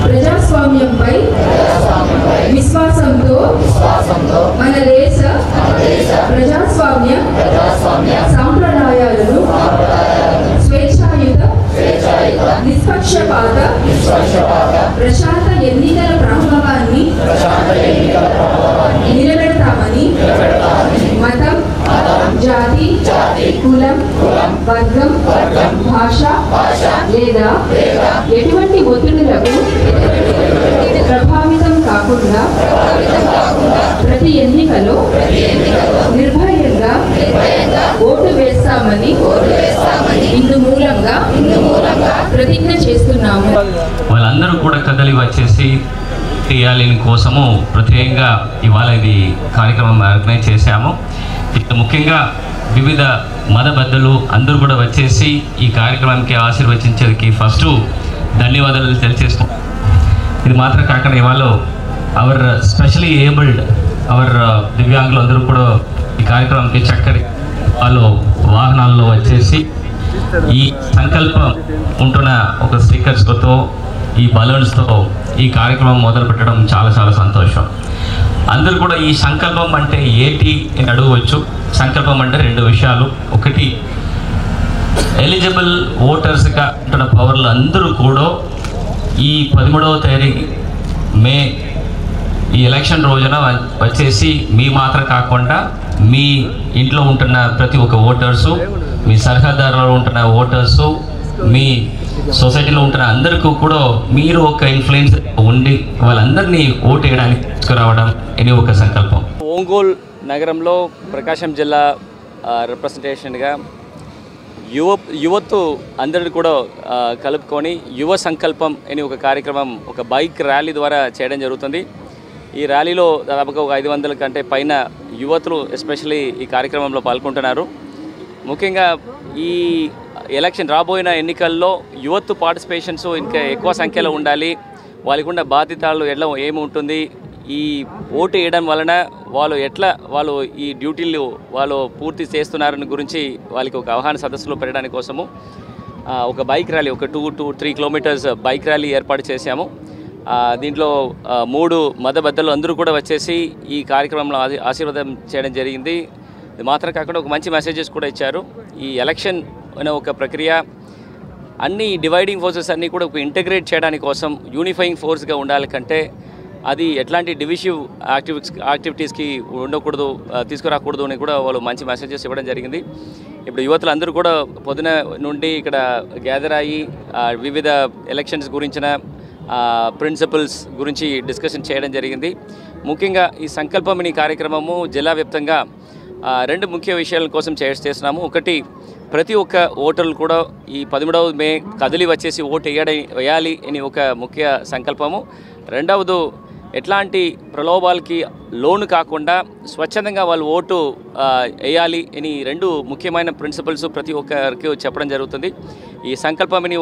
ప్రజాస్వామ్యంపై విశ్వాసంతో మన దేశ ప్రజాస్వామ్య సాంప్రదాయాలను స్వేచ్ఛాయుత నిష్పక్షపాత ప్రశాంత ఎన్నికల ప్రభావాన్ని నిలబెడతామని మతం, జాతి, కులం, వర్గం, భాష లేదా ఎటువంటి ఒత్తిడులకు ప్రభావితం కాకుండా ప్రతి ఎన్నికలో నిర్భయంగా ఓటు వేస్తామని ఇందు మూలంగా ప్రతిజ్ఞ చేస్తున్నాము. వాళ్ళందరూ కూడా కదలి వచ్చేసి టీఆర్ఎన్ కోసము ప్రత్యేకంగా ఇవాళ ఇది కార్యక్రమం ఆర్గనైజ్ చేశాము. ముఖ్యంగా వివిధ మత పెద్దలు అందరూ కూడా వచ్చేసి ఈ కార్యక్రమానికి ఆశీర్వదించేందుకు ఫస్ట్ ధన్యవాదాలు తెలియజేస్తున్నాం. ఇది మాత్రం కాకుండా ఇవాళ అవర్ స్పెషలీ ఏబుల్డ్ అవర్ దివ్యాంగులు అందరూ కూడా ఈ కార్యక్రమానికి చక్కటి వాళ్ళు వాహనాల్లో వచ్చేసి ఈ సంకల్పం ఉంటున్న ఒక స్టిక్కర్స్తో ఈ బలూన్స్తో ఈ కార్యక్రమం మొదలు పెట్టడం చాలా చాలా సంతోషం. అందరూ కూడా ఈ సంకల్పం అంటే ఏంటి అని అడగవచ్చు. సంకల్పం అంటే రెండు విషయాలు. ఒకటి, ఎలిజిబుల్ ఓటర్స్గా ఉంటున్న పవర్లు అందరూ కూడా ఈ 13వ తేదీ మే ఈ ఎలక్షన్ రోజున వచ్చేసి మీ మాత్రం కాకుండా మీ ఇంట్లో ఉంటున్న ప్రతి ఒక్క ఓటర్సు, మీ సరిహద్దులో ఉంటున్న ఓటర్సు, మీ సొసైటీలో ఉంటున్న అందరికీ కూడా మీరు ఒక ఇన్ఫ్లుయెన్స్ ఉండి వాళ్ళందరినీ ఓటు వేయడానికి తీసుకురావడం ఇది ఒక సంకల్పం. ఒంగోలు నగరంలో ప్రకాశం జిల్లా రిప్రజెంటేషన్గా యువత్ అందరిని కూడా కలుపుకొని యువ సంకల్పం అని ఒక కార్యక్రమం ఒక బైక్ ర్యాలీ ద్వారా చేయడం జరుగుతుంది. ఈ ర్యాలీలో దాదాపుగా ఒక 500 కంటే పైన యువతులు ఎస్పెషల్లీ ఈ కార్యక్రమంలో పాల్గొంటున్నారు. ముఖ్యంగా ఈ ఎలక్షన్ రాబోయిన ఎన్నికల్లో యువత్ పార్టిసిపేషన్స్ ఇంకా ఎక్కువ సంఖ్యలో ఉండాలి. వాళ్ళకు ఉన్న బాధ్యతలు ఎట్లా ఏమి ఉంటుంది, ఈ ఓటు వేయడం వలన వాళ్ళు ఈ డ్యూటీలు వాళ్ళు పూర్తి చేస్తున్నారని గురించి వాళ్ళకి ఒక అవగాహన సదస్సులో పెట్టడానికి కోసము ఒక బైక్ ర్యాలీ ఒక 2 to 3 కిలోమీటర్స్ బైక్ ర్యాలీ ఏర్పాటు చేశాము. దీంట్లో 3 మత పెద్దలు అందరూ కూడా వచ్చేసి ఈ కార్యక్రమంలో ఆశీర్వాదం చేయడం జరిగింది. ఇది మాత్రం కాకుండా ఒక మంచి మెసేజెస్ కూడా ఇచ్చారు. ఈ ఎలక్షన్ అనే ఒక ప్రక్రియ అన్ని డివైడింగ్ ఫోర్సెస్ అన్నీ కూడా ఒక ఇంటగ్రేట్ చేయడానికి కోసం యూనిఫైయింగ్ ఫోర్స్గా ఉండాలి కంటే అది ఎట్లాంటి డివిజివ్ యాక్టివిటీస్కి ఉండకూడదు, తీసుకురాకూడదు అని కూడా వాళ్ళు మంచి మెసేజెస్ ఇవ్వడం జరిగింది. ఇప్పుడు యువతులు అందరూ కూడా పొద్దున నుండి ఇక్కడ గ్యాదర్ అయ్యి వివిధ ఎలక్షన్స్ గురించిన ప్రిన్సిపల్స్ గురించి డిస్కషన్ చేయడం జరిగింది. ముఖ్యంగా ఈ సంకల్పం ఈ కార్యక్రమము జిల్లా వ్యాప్తంగా 2 ముఖ్య విషయాల కోసం చేస్తున్నాము. ఒకటి, ప్రతి ఒక్క ఓటర్లు కూడా ఈ 13వ మే కదిలి వచ్చేసి ఓటు వేయాలి అని ఒక ముఖ్య సంకల్పము. రెండవది, ఎట్లాంటి ప్రలోభాలకి లోను కాకుండా స్వచ్ఛందంగా వాళ్ళు ఓటు వేయాలి అని 2 ముఖ్యమైన ప్రిన్సిపల్స్ ప్రతి ఒక్కరికి చెప్పడం జరుగుతుంది. ఈ సంకల్పమని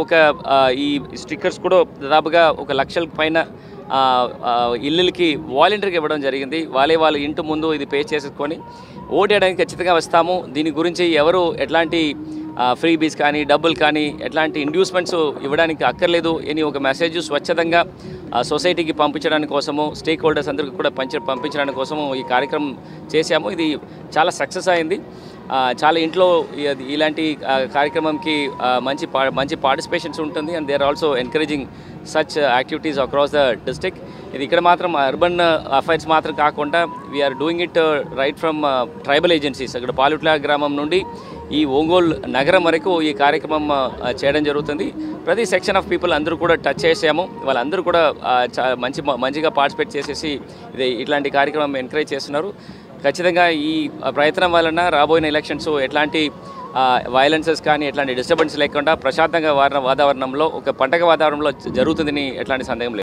ఈ స్టిక్కర్స్ కూడా దాదాపుగా 1 లక్షల పైన ఇళ్ళకి వాలంటీర్కి ఇవ్వడం జరిగింది. వాళ్ళ ఇంటి ముందు ఇది పే చేసుకొని ఓటు వేయడానికి ఖచ్చితంగా వస్తాము. దీని గురించి ఎవరు ఎట్లాంటి ఫ్రీ బీస్ కానీ డబ్బులు కానీ ఎట్లాంటి ఇండ్యూస్మెంట్స్ ఇవ్వడానికి అక్కర్లేదు అని ఒక మెసేజ్ స్వచ్ఛందంగా సొసైటీకి పంపించడానికి కోసము, స్టేక్ హోల్డర్స్ అందరికీ కూడా పంపించడానికి కోసము ఈ కార్యక్రమం చేశాము. ఇది చాలా సక్సెస్ అయింది. చాలా ఇంట్లో ఇలాంటి కార్యక్రమంకి మంచి పార్టిసిపేషన్స్ ఉంటుంది. And they are also encouraging such activities across the district. ఇది ఇక్కడ మాత్రం అర్బన్ అఫైర్స్ మాత్రం కాకుండా we are doing it right from tribal agencies. అక్కడ పాలుట్ల గ్రామం నుండి ఈ ఒంగోలు నగరం వరకు ఈ కార్యక్రమం చేయడం జరుగుతుంది. ప్రతి సెక్షన్ ఆఫ్ పీపుల్ అందరూ కూడా టచ్ చేసాము. వాళ్ళందరూ కూడా మంచిగా పార్టిసిపేట్ చేసేసి ఇట్లాంటి కార్యక్రమం ఎంకరేజ్ చేస్తున్నారు. ఖచ్చితంగా ఈ ప్రయత్నం వలన రాబోయిన ఎలక్షన్స్ ఎట్లాంటి వైలెన్సెస్ కానీ ఎట్లాంటి డిస్టర్బెన్స్ లేకుండా ప్రశాంతంగా వాతావరణంలో ఒక పండగ వాతావరణంలో జరుగుతుందని ఎట్లాంటి సందేహం లేదు.